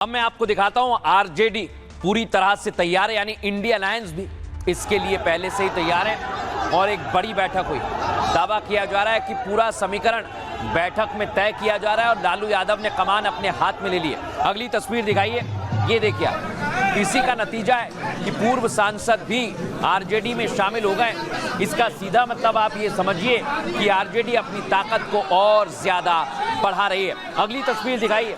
अब मैं आपको दिखाता हूं आरजेडी पूरी तरह से तैयार है, यानी इंडिया अलायंस भी इसके लिए पहले से ही तैयार है और एक बड़ी बैठक हुई। दावा किया जा रहा है कि पूरा समीकरण बैठक में तय किया जा रहा है और लालू यादव ने कमान अपने हाथ में ले ली है। अगली तस्वीर दिखाइए, ये देखिए आप। इसी का नतीजा है कि पूर्व सांसद भी आरजेडी में शामिल हो गए। इसका सीधा मतलब आप ये समझिए कि आरजेडी अपनी ताकत को और ज्यादा बढ़ा रही है। अगली तस्वीर दिखाइए,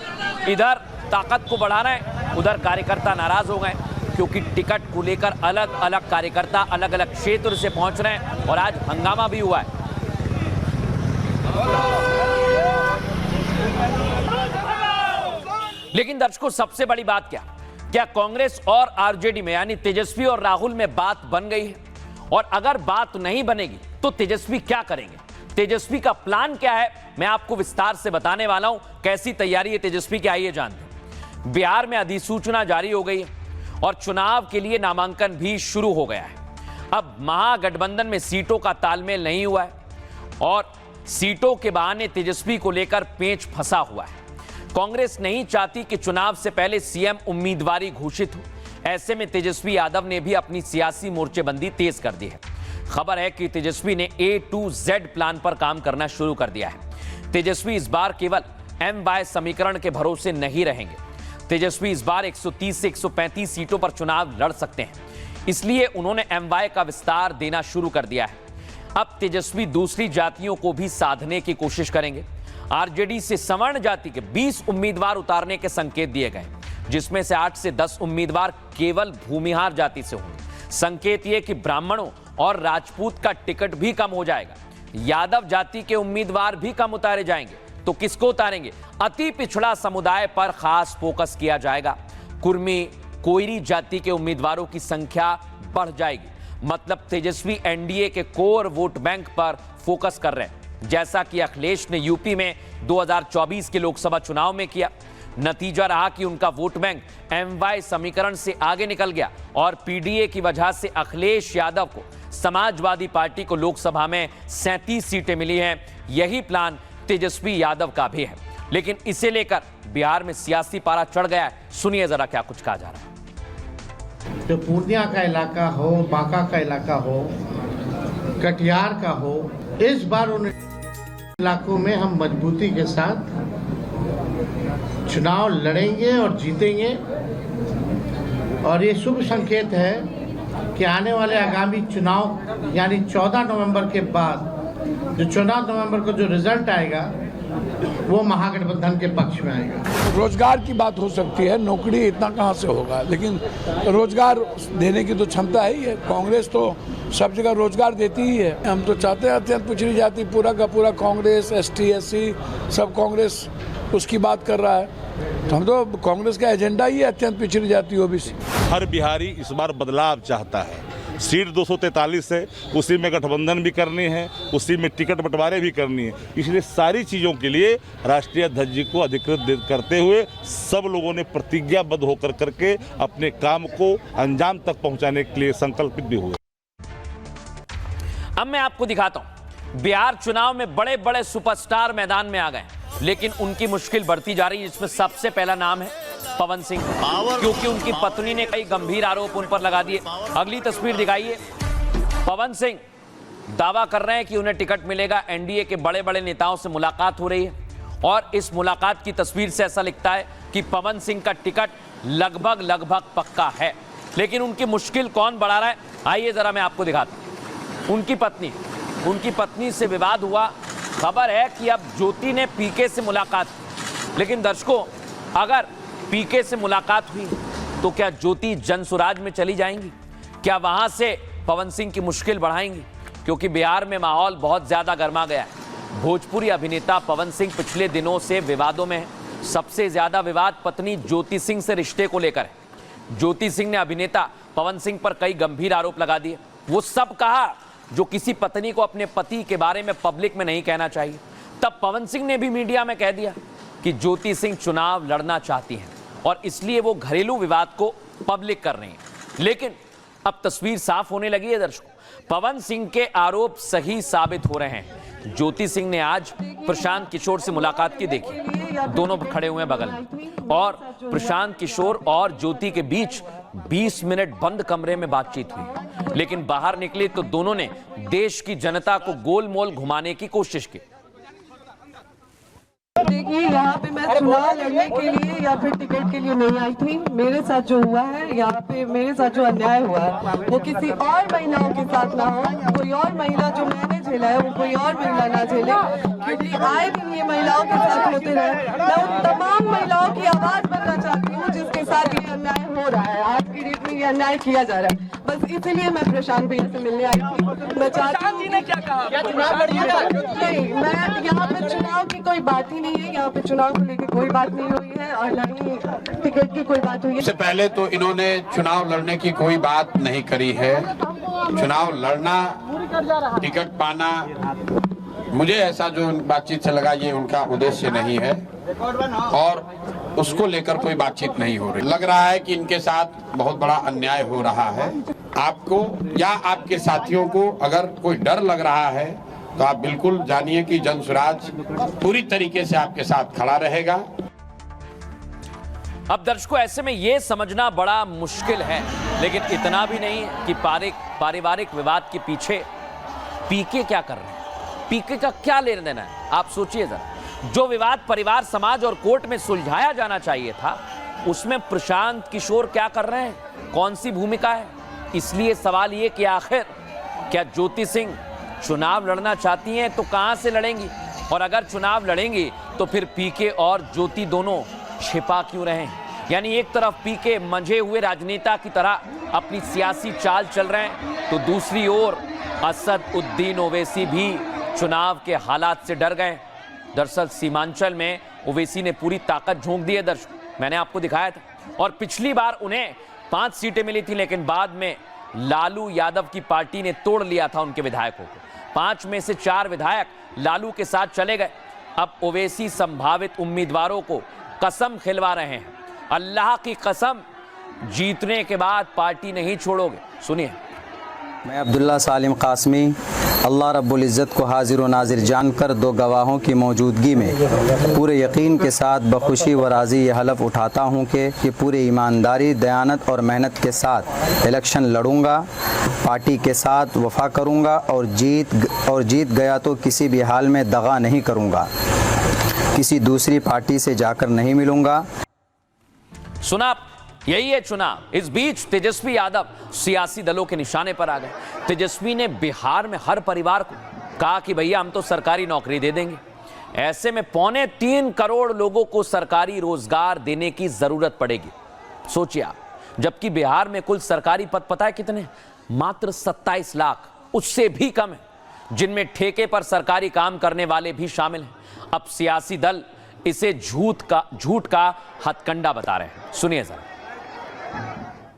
इधर ताकत को बढ़ा रहे हैं, उधर कार्यकर्ता नाराज हो गए क्योंकि टिकट को लेकर अलग अलग कार्यकर्ता अलग अलग क्षेत्र से पहुंच रहे हैं और आज हंगामा भी हुआ है। लेकिन दर्शकों, सबसे बड़ी बात क्या कांग्रेस और आरजेडी में यानी तेजस्वी और राहुल में बात बन गई है? और अगर बात नहीं बनेगी तो तेजस्वी क्या करेंगे? तेजस्वी का प्लान क्या है, मैं आपको विस्तार से बताने वाला हूं। कैसी तैयारी है तेजस्वी की, आइए जानते हैं। बिहार में अधिसूचना जारी हो गई है और चुनाव के लिए नामांकन भी शुरू हो गया है। अब महागठबंधन में सीटों का तालमेल नहीं हुआ है और सीटों के बहाने तेजस्वी को लेकर पेंच फंसा हुआ है। कांग्रेस नहीं चाहती कि चुनाव से पहले सीएम उम्मीदवारी घोषित हो। ऐसे में तेजस्वी यादव ने भी अपनी सियासी मोर्चेबंदी तेज कर दी है। खबर है कि तेजस्वी ने A to Z प्लान पर काम करना शुरू कर दिया है। तेजस्वी इस बार केवल MY समीकरण के भरोसे नहीं रहेंगे। तेजस्वी इस बार 130 से 135 सीटों पर चुनाव लड़ सकते हैं, इसलिए उन्होंने MY का विस्तार देना शुरू कर दिया है। अब तेजस्वी दूसरी जातियों को भी साधने की कोशिश करेंगे। आरजेडी से सवर्ण जाति के 20 उम्मीदवार उतारने के संकेत दिए गए, जिसमें से 8 से 10 उम्मीदवार केवल भूमिहार जाति से होंगे। संकेत यह कि ब्राह्मणों और राजपूत का टिकट भी कम हो जाएगा। यादव जाति के उम्मीदवार भी कम उतारे जाएंगे। तो किसको उतारेंगे? अति पिछड़ा समुदाय पर खास फोकस किया जाएगा। कुर्मी, कोयरी जाति के उम्मीदवारों की संख्या बढ़ जाएगी। मतलब तेजस्वी एनडीए के कोर वोट बैंक पर फोकस कर रहे हैं, जैसा कि अखिलेश ने यूपी में 2024 के लोकसभा चुनाव में किया। नतीजा रहा कि उनका वोट बैंक MY समीकरण से आगे निकल गया और पीडीए की वजह से अखिलेश यादव को समाजवादी पार्टी को लोकसभा में 37 सीटें मिली हैं। यही प्लान तेजस्वी यादव का भी है, लेकिन इसे लेकर बिहार में सियासी पारा चढ़ गया है। सुनिए जरा क्या कुछ कहा जा रहा है। जो पूर्णिया का इलाका हो, बांका का इलाका हो, कटिहार का हो, इस बार उन इलाकों में हम मजबूती के साथ चुनाव लड़ेंगे और जीतेंगे। और ये शुभ संकेत है कि आने वाले आगामी चुनाव यानी 14 नवंबर के बाद जो 14 नवंबर को जो रिजल्ट आएगा वो महागठबंधन के पक्ष में आएगा। रोजगार की बात हो सकती है, नौकरी इतना कहाँ से होगा, लेकिन रोजगार देने की तो क्षमता है ही है। कांग्रेस तो सब जगह रोजगार देती ही है। हम तो चाहते हैं अत्यंत पिछड़ी जाति पूरा का पूरा कांग्रेस, ST SC सब कांग्रेस उसकी बात कर रहा है। तो हम तो कांग्रेस का एजेंडा ही है अत्यंत पिछड़ी जाति OBC। हर बिहारी इस बार बदलाव चाहता है। सीट 243 है, उसी में गठबंधन भी करनी है, उसी में टिकट बंटवारे भी करनी है। इसलिए सारी चीज़ों के लिए राष्ट्रीय अध्यक्ष जी को अधिकृत करते हुए सब लोगों ने प्रतिज्ञाबद्ध होकर करके अपने काम को अंजाम तक पहुंचाने के लिए संकल्पित भी हुए। अब मैं आपको दिखाता हूं, बिहार चुनाव में बड़े बड़े सुपरस्टार मैदान में आ गए, लेकिन उनकी मुश्किल बढ़ती जा रही है। जिसमें सबसे पहला नाम है पवन सिंह, क्योंकि उनकी पत्नी ने कई गंभीर आरोप उन पर लगा दिए। अगली तस्वीर दिखाइए, पवन सिंह दावा कर रहे हैं कि उन्हें टिकट मिलेगा। एनडीए के बड़े बड़े नेताओं से मुलाकात हो रही है और इस मुलाकात की तस्वीर से ऐसा लिखता है कि पवन सिंह का टिकट लगभग पक्का है। लेकिन उनकी मुश्किल कौन बढ़ा रहा है, आइए जरा मैं आपको दिखाता हूं। उनकी पत्नी से विवाद हुआ। खबर है कि अब ज्योति ने पीके से मुलाकात की। लेकिन दर्शकों, अगर पीके से मुलाकात हुई तो क्या ज्योति जनसुराज में चली जाएंगी? क्या वहां से पवन सिंह की मुश्किल बढ़ाएंगी? क्योंकि बिहार में माहौल बहुत ज्यादा गर्मा गया है। भोजपुरी अभिनेता पवन सिंह पिछले दिनों से विवादों में है। सबसे ज्यादा विवाद पत्नी ज्योति सिंह से रिश्ते को लेकर है। ज्योति सिंह ने अभिनेता पवन सिंह पर कई गंभीर आरोप लगा दिए। वो सब कहा जो किसी पत्नी को अपने पति के बारे में पब्लिक में नहीं कहना चाहिए। तब पवन सिंह ने भी मीडिया में कह दिया कि ज्योति सिंह चुनाव लड़ना चाहती हैं और इसलिए वो घरेलू विवाद को पब्लिक कर रही हैं। लेकिन अब तस्वीर साफ होने लगी है दर्शकों। पवन सिंह के आरोप सही साबित हो रहे हैं। ज्योति सिंह ने आज प्रशांत किशोर से मुलाकात की, देखी दोनों खड़े हुए हैं बगल में और प्रशांत किशोर और ज्योति के बीच 20 मिनट बंद कमरे में बातचीत हुई, लेकिन बाहर निकले तो दोनों ने देश की जनता को गोलमोल घुमाने की कोशिश की। देखिए, यहाँ पे मैं चुनाव लड़ने के लिए या फिर टिकट के लिए नहीं आई थी। मेरे साथ जो हुआ है, यहाँ पे मेरे साथ जो अन्याय हुआ है वो किसी और महिलाओं के साथ ना हो। कोई और महिला जो मैंने झेला है वो कोई और महिला ना झेले, क्योंकि आए दिन ये महिलाओं के साथ होते रहे। मैं उन तमाम महिलाओं की आवाज बनना चाहती हूँ जिसके साथ ये अन्याय हो रहा है, आज की डेट में ये अन्याय किया जा रहा है। बस इसीलिए मैं प्रशांत भैया से मिलने आई थी। मैं चाहती हूँ नहीं, मैं यहाँ पे चुनाव की कोई बात ही नहीं है, यहाँ पे चुनाव को लेकर कोई बात नहीं हुई है और न ही टिकट की कोई बात हुई है। सबसे पहले तो इन्होंने चुनाव लड़ने की कोई बात नहीं करी है। चुनाव लड़ना, टिकट पाना, मुझे ऐसा जो बातचीत से लगा ये उनका उद्देश्य नहीं है और उसको लेकर कोई बातचीत नहीं हो रही। लग रहा है कि इनके साथ बहुत बड़ा अन्याय हो रहा है। आपको या आपके साथियों को अगर कोई डर लग रहा है तो आप बिल्कुल जानिए कि जनसुराज पूरी तरीके से आपके साथ खड़ा रहेगा। अब दर्शकों, ऐसे में यह समझना बड़ा मुश्किल है, लेकिन इतना भी नहीं कि पारिवारिक विवाद के पीछे पीके क्या कर रहे हैं, पीके का क्या लेना देना है। आप सोचिए जरा, जो विवाद परिवार, समाज और कोर्ट में सुलझाया जाना चाहिए था, उसमें प्रशांत किशोर क्या कर रहे हैं, कौन सी भूमिका है। इसलिए सवाल ये कि आखिर क्या ज्योति सिंह चुनाव लड़ना चाहती हैं तो कहां से लड़ेंगी, और अगर चुनाव लड़ेंगी तो फिर पीके और ज्योति दोनों छिपा क्यों रहे हैं। यानी एक तरफ पीके मंझे हुए राजनेता की तरह अपनी सियासी चाल चल रहे हैं, तो दूसरी ओर असद उद्दीन ओवैसी भी चुनाव के हालात से डर गए। दरअसल सीमांचल में ओवैसी ने पूरी ताकत झोंक दी है। दर्शक, मैंने आपको दिखाया था, और पिछली बार उन्हें 5 सीटें मिली थी, लेकिन बाद में लालू यादव की पार्टी ने तोड़ लिया था उनके विधायकों को। 5 में से 4 विधायक लालू के साथ चले गए। अब ओवैसी संभावित उम्मीदवारों को कसम खिलवा रहे हैं, अल्लाह की कसम, जीतने के बाद पार्टी नहीं छोड़ोगे। सुनिए। मैं अब्दुल्ला सालिम कासमी अल्लाह रब्बुल इज़्ज़त को हाजिर व नाजिर जानकर 2 गवाहों की मौजूदगी में पूरे यकीन के साथ बखुशी व राज़ी ये हलफ उठाता हूँ कि पूरी ईमानदारी, दयानत और मेहनत के साथ इलेक्शन लड़ूंगा, पार्टी के साथ वफा करूंगा और जीत गया तो किसी भी हाल में दगा नहीं करूंगा, किसी दूसरी पार्टी से जाकर नहीं मिलूंगा। सुना, यही है चुनाव। इस बीच तेजस्वी यादव सियासी दलों के निशाने पर आ गए। तेजस्वी ने बिहार में हर परिवार को कहा कि भैया हम तो सरकारी नौकरी दे देंगे। ऐसे में 3.25 करोड़ लोगों को सरकारी रोजगार देने की जरूरत पड़ेगी। सोचिए आप, जबकि बिहार में कुल सरकारी पद पता है कितने, मात्र 27 लाख, उससे भी कम है, जिनमें ठेके पर सरकारी काम करने वाले भी शामिल हैं। अब सियासी दल इसे झूठ का हथकंडा बता रहे हैं। सुनिए जरा।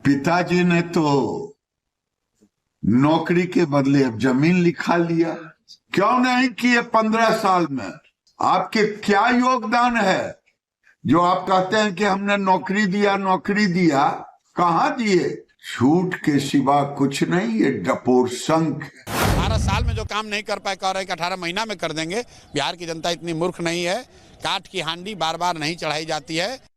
पिताजी ने तो नौकरी के बदले अब जमीन लिखा लिया, क्यों नहीं किए 15 साल में? आपके क्या योगदान है जो आप कहते हैं कि हमने नौकरी दिया, कहाँ दिए? झूठ के सिवा कुछ नहीं, ये डपोर संख। 18 साल में जो काम नहीं कर पाए, कह रहे कि 18 महीना में कर देंगे। बिहार की जनता इतनी मूर्ख नहीं है, काठ की हांडी बार बार नहीं चढ़ाई जाती है।